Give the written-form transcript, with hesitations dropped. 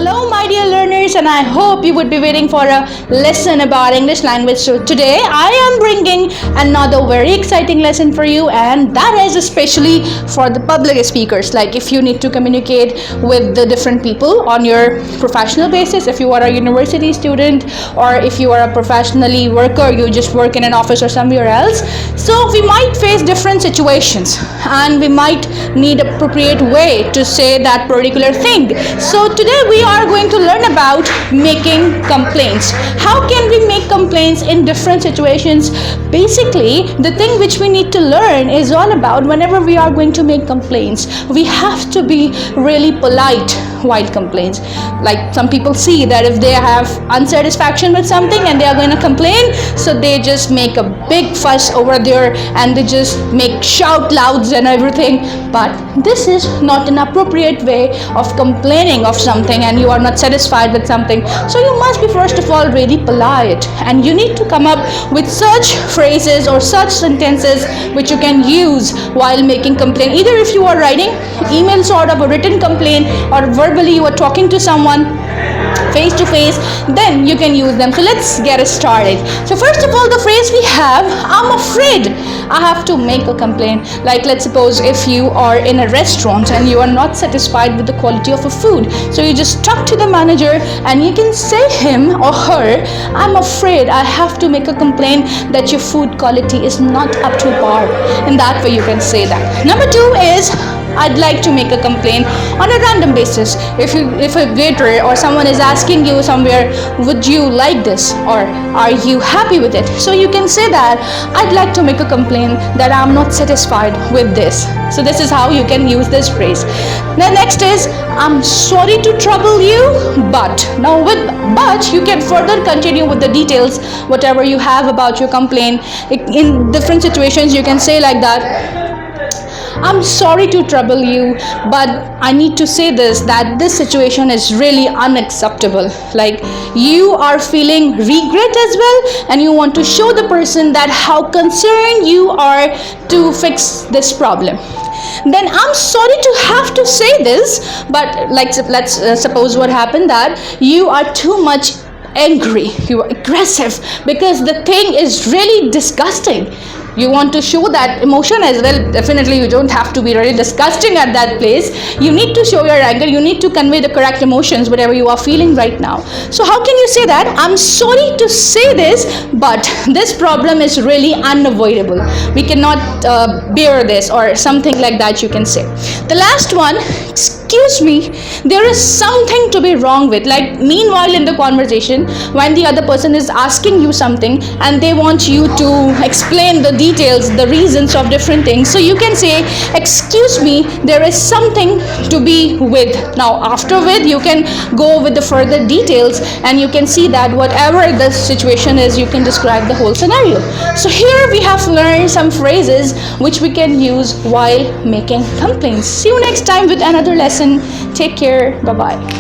Hello my dear learners, and I hope you would be waiting for a lesson about English language. So today I am bringing another very exciting lesson for you, and that is especially for the public speakers. Like if you need to communicate with the different people on your professional basis, if you are a university student or if you are a professionally worker, you just work in an office or somewhere else. So we might face different situations and we might need appropriate way to say that particular thing. So today we are going to learn about making complaints. How can we make complaints in different situations? Basically, the thing which we need to learn is all about whenever we are going to make complaints, we have to be really polite while complaints. Like some people see that if they have unsatisfaction with something and they are going to complain, so they just make a big fuss over there and they just make shout louds and everything. But this is not an appropriate way of complaining of something and you are not satisfied with something. So you must be first of all really polite, and you need to come up with such phrases or such sentences which you can use while making complaint. Either if you are writing email sort of a written complaint, or verbally you are talking to someone face to face, then you can use them. So let's get started. So first of all, the phrase we have, I'm afraid I have to make a complaint. Like let's suppose if you are in a restaurant and you are not satisfied with the quality of a food, so you just talk to the manager and you can say him or her, I'm afraid I have to make a complaint that your food quality is not up to par. In that way you can say that. Number two is, I'd like to make a complaint on a random basis. If a waiter or someone is asking you somewhere, would you like this, or are you happy with it? So you can say that I'd like to make a complaint that I'm not satisfied with this. So this is how you can use this phrase. The next is, I'm sorry to trouble you, but. Now but you can further continue with the details, whatever you have about your complaint. In different situations you can say like that, I'm sorry to trouble you, but I need to say this, that this situation is really unacceptable. Like you are feeling regret as well, and you want to show the person that how concerned you are to fix this problem. Then I'm sorry to have to say this, but like let's suppose what happened, that you are too much angry, you are aggressive because the thing is really disgusting. You want to show that emotion as well. Definitely you don't have to be really disgusting at that place. You need to show your anger, you need to convey the correct emotions, whatever you are feeling right now. So how can you say that? I'm sorry to say this, but this problem is really unavoidable. We cannot bear this, or something like that you can say. The last one, excuse me, there is something to be wrong with. Like meanwhile in the conversation, when the other person is asking you something and they want you to explain the details, the reasons of different things, so you can say, excuse me, there is something to be with. Now after with, you can go with the further details and you can see that whatever the situation is, you can describe the whole scenario. So here we have learned some phrases which we can use while making complaints. See you next time with another lesson. Take care. Bye bye.